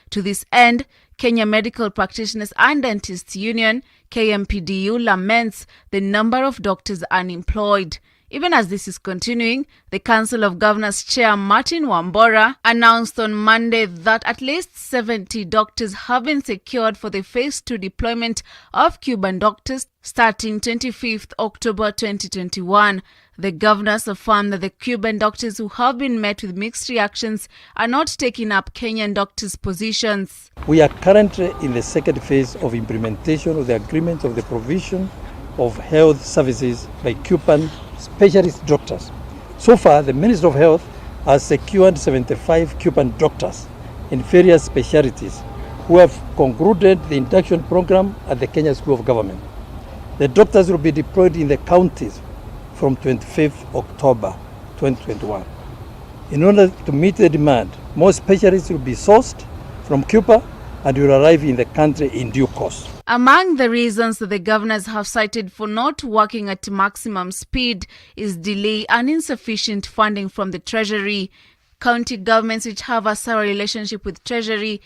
To this end, Kenya Medical Practitioners and Dentists Union, KMPDU, laments the number of doctors unemployed. Even as this is continuing, the Council of Governors Chair Martin Wambora announced on Monday that at least 70 doctors have been secured for the Phase 2 deployment of Cuban doctors starting 25th October 2021. The governors affirmed that the Cuban doctors who have been met with mixed reactions are not taking up Kenyan doctors' positions. We are currently in the second phase of implementation of the agreement of the provision of health services by Cuban specialist doctors. So far, the Ministry of Health has secured 75 Cuban doctors in various specialties who have concluded the induction program at the Kenya School of Government. The doctors will be deployed in the counties from 25th October 2021. In order to meet the demand, more specialists will be sourced from Cuba and will arrive in the country in due course. Among the reasons that the governors have cited for not working at maximum speed is delay and insufficient funding from the Treasury. County governments which have a sour relationship with Treasury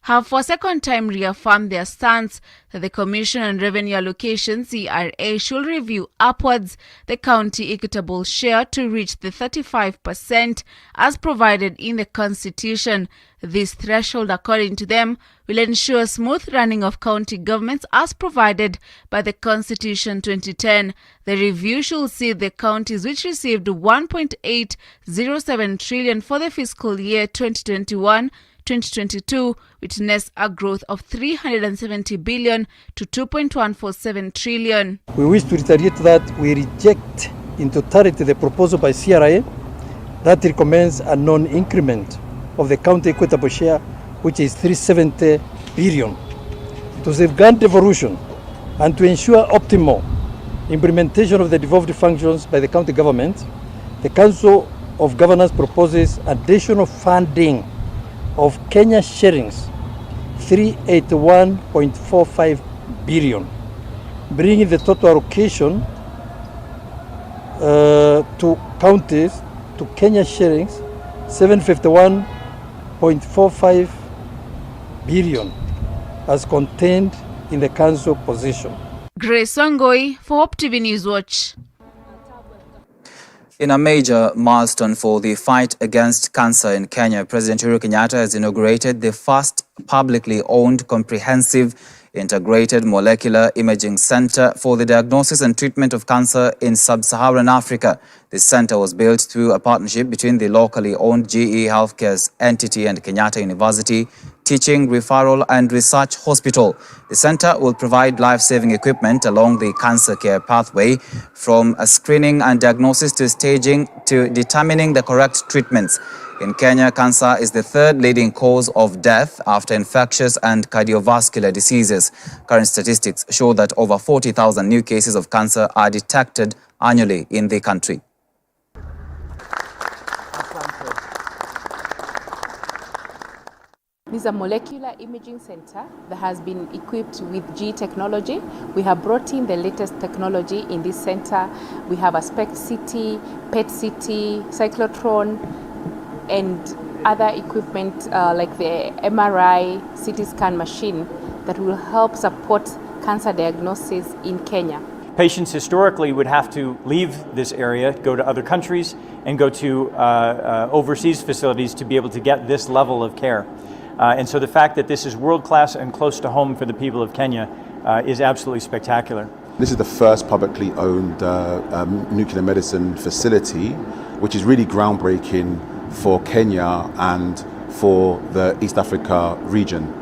have for a second time reaffirmed their stance that the Commission on Revenue Allocation (CRA) should review upwards the county equitable share to reach the 35% as provided in the Constitution. This threshold, according to them, will ensure smooth running of county governments as provided by the Constitution 2010. The review should see the counties which received 1.807 trillion for the fiscal year 2021-2022 witness a growth of 370 billion to 2.147 trillion. We wish to reiterate that we reject in totality the proposal by CRA that recommends a non-increment of the county equitable share, which is 370 billion. To safeguard devolution and to ensure optimal implementation of the devolved functions by the county government, the Council of Governors proposes additional funding of Kenya shillings 381.45 billion, bringing the total allocation to counties to Kenya shillings 751.45 billion as contained in the council position. Grace Wangoi for Hope TV Newswatch. In a major milestone for the fight against cancer in Kenya, President Uhuru Kenyatta has inaugurated the first publicly owned comprehensive integrated molecular imaging center for the diagnosis and treatment of cancer in sub-Saharan Africa. This center was built through a partnership between the locally owned GE Healthcare's entity and Kenyatta University Teaching, Referral and Research Hospital. The center will provide life-saving equipment along the cancer care pathway, from a screening and diagnosis to staging to determining the correct treatments. In Kenya, cancer is the third leading cause of death after infectious and cardiovascular diseases. Current statistics show that over 40,000 new cases of cancer are detected annually in the country. This is a molecular imaging center that has been equipped with GE technology. We have brought in the latest technology in this center. We have a SPECT CT, PET CT, cyclotron, and other equipment like the MRI, CT scan machine that will help support cancer diagnosis in Kenya. Patients historically would have to leave this area, go to other countries, and go to overseas facilities to be able to get this level of care. And so the fact that this is world-class and close to home for the people of Kenya is absolutely spectacular. This is the first publicly owned nuclear medicine facility, which is really groundbreaking for Kenya and for the East Africa region.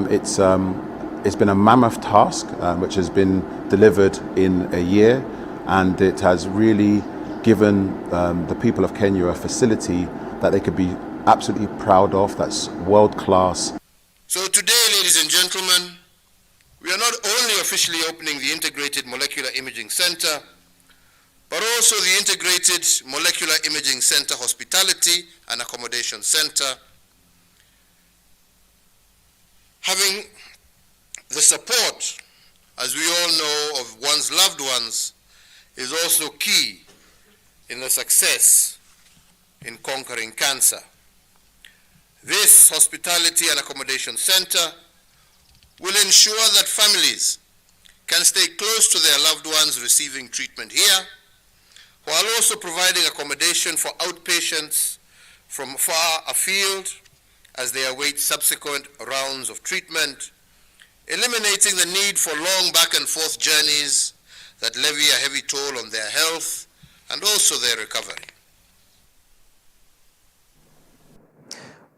It's been a mammoth task, which has been delivered in a year, and it has really given the people of Kenya a facility that they could be absolutely proud of, that's world-class. So today, ladies and gentlemen, we are not only officially opening the Integrated Molecular Imaging Center, but also the Integrated Molecular Imaging Center Hospitality and Accommodation Center. Having the support, as we all know, of one's loved ones is also key in the success in conquering cancer. This Hospitality and Accommodation Center will ensure that families can stay close to their loved ones receiving treatment here, while also providing accommodation for outpatients from far afield as they await subsequent rounds of treatment, eliminating the need for long back and forth journeys that levy a heavy toll on their health and also their recovery.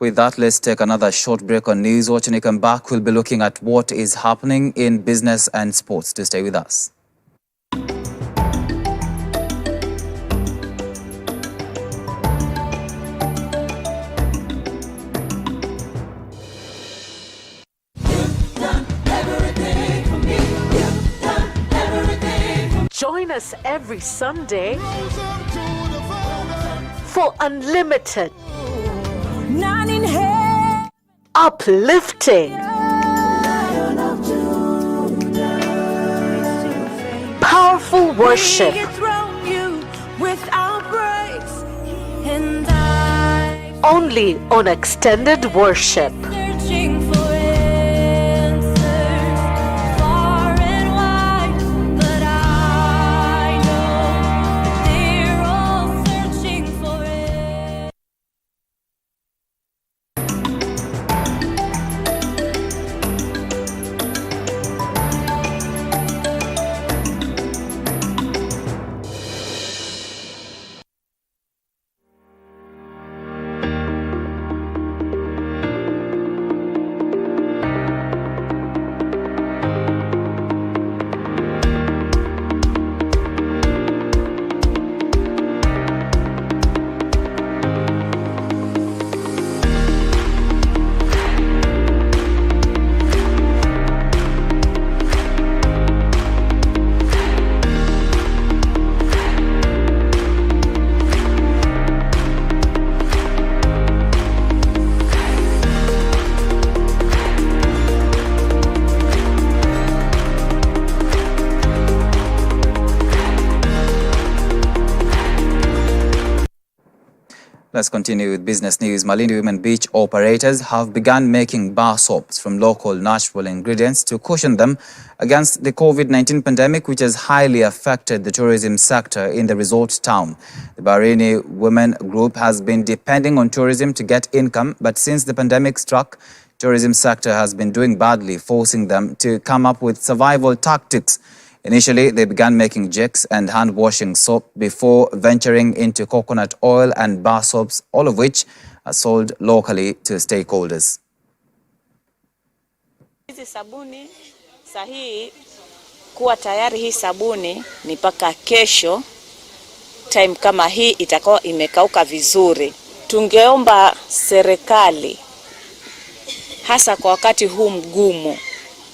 With that, let's take another short break on Newswatch. When we come back, we'll be looking at what is happening in business and sports. To stay with us. Join us every Sunday for unlimited, uplifting, powerful worship, only on Extended Worship. Let's continue with business news. Malindi women beach operators have begun making bar soaps from local natural ingredients to cushion them against the COVID-19 pandemic, which has highly affected the tourism sector in the resort town. The Bahraini women group has been depending on tourism to get income, but since the pandemic struck, tourism sector has been doing badly, forcing them to come up with survival tactics. Initially, they began making jigs and hand-washing soap before venturing into coconut oil and bar soaps, all of which are sold locally to stakeholders. Hizi sabuni sahihi kuwa tayari hii sabuni ni mpaka kesho time kama hii itakuwa imekauka vizuri. Tungeomba serikali hasa kwa wakati huu mgumu,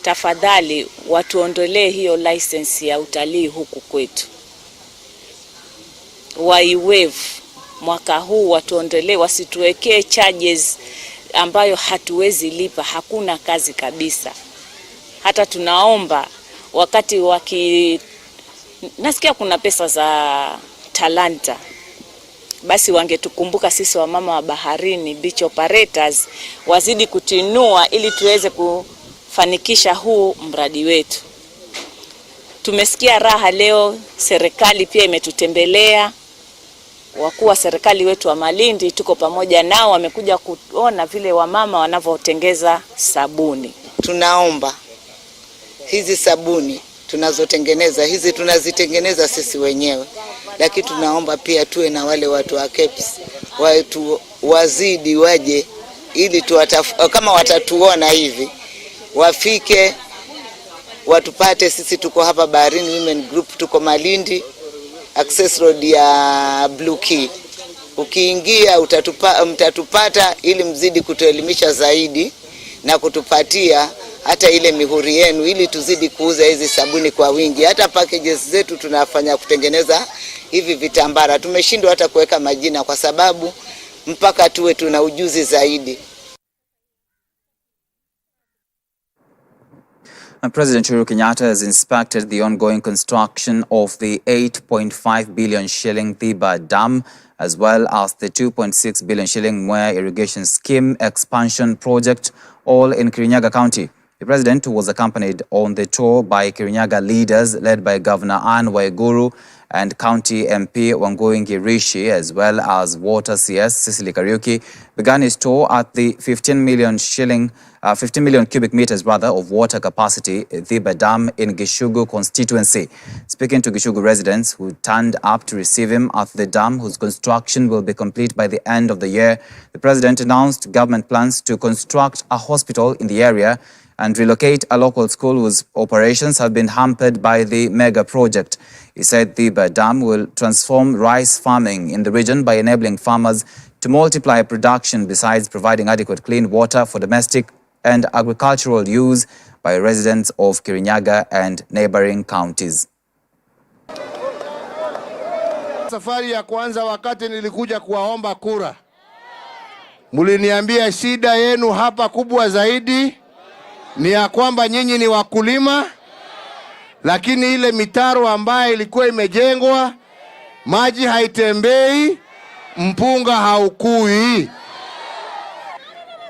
tafadhali watuondolee hiyo license ya utalii huku kwetu. Waiwave mwaka huu watuondolee, wasituwekee charges ambayo hatuwezi lipa, hakuna kazi kabisa. Hata tunaomba wakati nasikia kuna pesa za talanta. basi wangetukumbuka sisi wamama wa baharini, beach operators, wazidi kutinua ili tuweze kufanikisha huu mradi wetu. Tumesikia raha leo, serikali pia imetutembelea. Wakuu wa serikali wetu wa Malindi tuko pamoja nao, wamekuja kuona vile wamama wanavyotengeza sabuni. Tunaomba hizi sabuni tunazotengeneza, hizi tunazitengeneza sisi wenyewe, lakini tunaomba pia tuwe na wale watu wa KEPS, watu wazidi waje ili kama watatuona hivi wafike watupate. Sisi tuko hapa Baharini Women Group, tuko Malindi access road ya Blue Key. Ukiingia mtatupata ili mzidi kutuelimisha zaidi na kutupatia hata ile mihuri yenu ili tuzidi kuuza hizi sabuni kwa wingi. Hata packages zetu tunafanya kutengeneza hivi vitambara. Tumeshindwa hata kuweka majina kwa sababu mpaka tuwe tuna ujuzi zaidi. President Uhuru Kenyatta has inspected the ongoing construction of the 8.5 billion shilling Thiba Dam, as well as the 2.6 billion shilling Mwea Irrigation Scheme expansion project, all in Kirinyaga County. The president was accompanied on the tour by Kirinyaga leaders led by Governor Anne Waiguru and County MP Wangui Ngirishi, as well as Water CS Cecily Kariuki, began his tour at the 15 million cubic meters of water capacity Thiba Dam in Gishugu constituency. Speaking to Gishugu residents who turned up to receive him at the dam, whose construction will be complete by the end of the year, the president announced government plans to construct a hospital in the area and relocate a local school whose operations have been hampered by the mega project. He said the dam will transform rice farming in the region by enabling farmers to multiply production, besides providing adequate clean water for domestic and agricultural use by residents of Kirinyaga and neighboring counties. Safari ya kwanza wakati nilikuja kuwaomba kura, muliniambia shida yenu hapa kubwa zaidi ni ya kwamba nyinyi ni wakulima, lakini ile mitaro ambayo ilikuwa imejengwa maji haitembei, mpunga haukui.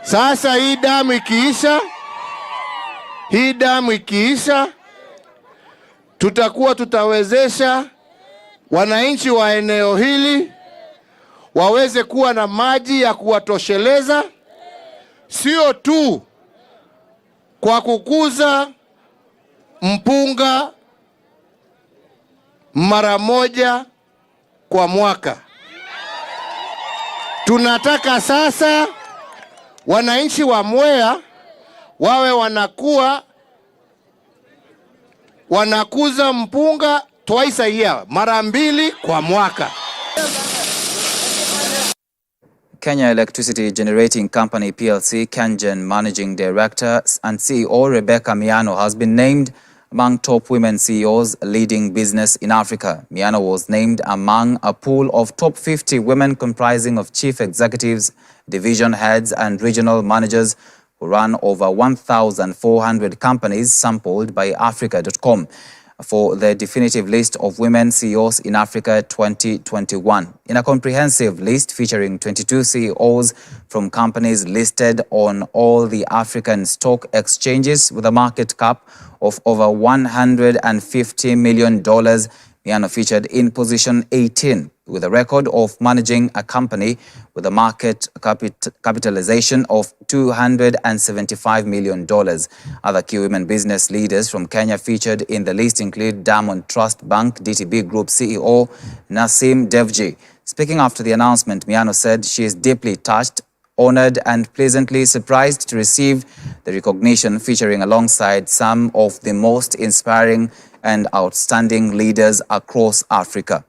Sasa hii damu ikiisha, tutawezesha wananchi wa eneo hili waweze kuwa na maji ya kuwatosheleza, sio tu kwa kukuza mpunga mara moja kwa mwaka. Tunataka sasa wananchi wa Mwea wawe wanakuza mpunga twice a year, mara mbili kwa mwaka. Kenya Electricity Generating Company PLC KenGen Managing Director and CEO Rebecca Miano has been named among top women CEOs leading business in Africa. Miano was named among a pool of top 50 women comprising of chief executives, division heads and regional managers who run over 1,400 companies sampled by Africa.com for the definitive list of women CEOs in Africa 2021. In a comprehensive list featuring 22 CEOs from companies listed on all the African stock exchanges with a market cap of over $150 million, Miano featured in position 18 with a record of managing a company with a market capitalization of $275 million. Other key women business leaders from Kenya featured in the list include Diamond Trust Bank DTB Group CEO Nasim Devji. Speaking after the announcement, Miano said she is deeply touched, honored and pleasantly surprised to receive the recognition, featuring alongside some of the most inspiring and outstanding leaders across Africa.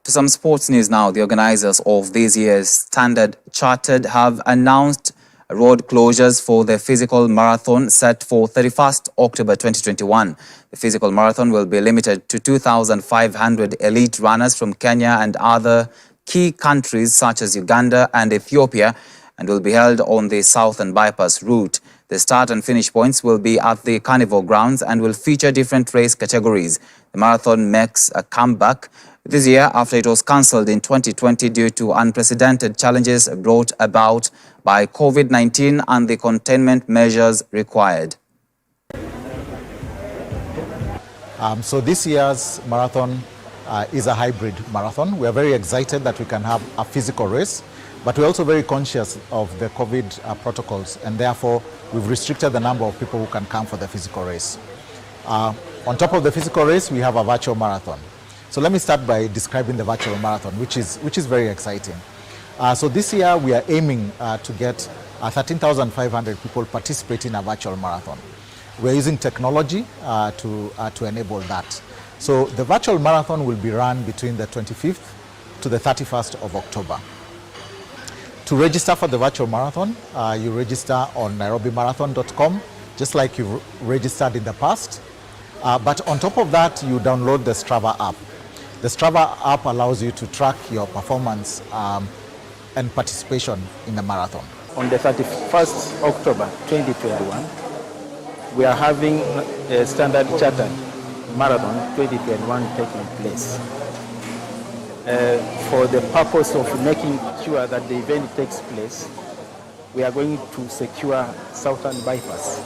To some sports news now. The organizers of this year's Standard Chartered have announced road closures for the physical marathon set for 31st October 2021. The physical marathon will be limited to 2,500 elite runners from Kenya and other key countries such as Uganda and Ethiopia, and will be held on the Southern Bypass route. The start and finish points will be at the Carnival grounds and will feature different race categories. The marathon makes a comeback this year after it was cancelled in 2020 due to unprecedented challenges brought about by COVID-19 and the containment measures required. So this year's marathon is a hybrid marathon. We are very excited that we can have a physical race, but we're also very conscious of the COVID protocols, and therefore we've restricted the number of people who can come for the physical race. On top of the physical race, we have a virtual marathon. So let me start by describing the virtual marathon, which is very exciting. So this year we are aiming to get 13,500 people participate in a virtual marathon. We're using technology to enable that. So the virtual marathon will be run between the 25th to the 31st of October. To register for the virtual marathon, you register on nairobimarathon.com, just like you've registered in the past. But on top of that, you download the Strava app. The Strava app allows you to track your performance and participation in the marathon. On the 31st October 2021, we are having a Standard Chartered Marathon 2021 taking place. For the purpose of making sure that the event takes place, we are going to secure Southern Bypass,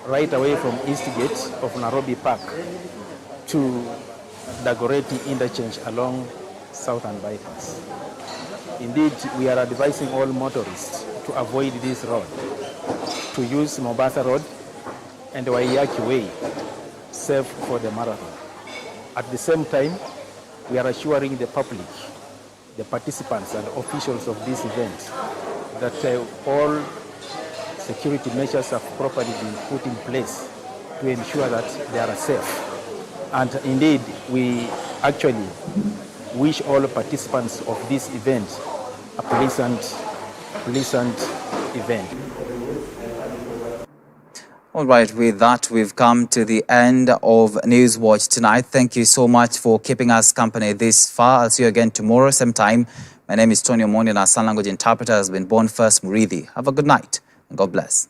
right away from East Gate of Nairobi Park to Dagoretti interchange along Southern Bypass. Indeed, we are advising all motorists to avoid this road, to use Mombasa Road and Waiyaki Way, safe for the marathon. At the same time, we are assuring the public, the participants and officials of this event, that all security measures have properly been put in place to ensure that they are safe. And indeed, we actually wish all participants of this event a pleasant event. All right, with that, we've come to the end of Newswatch tonight. Thank you so much for keeping us company this far. I'll see you again tomorrow, same time. My name is Tony Omondi, and our sign language interpreter has been Born First Murithi. Have a good night, and God bless.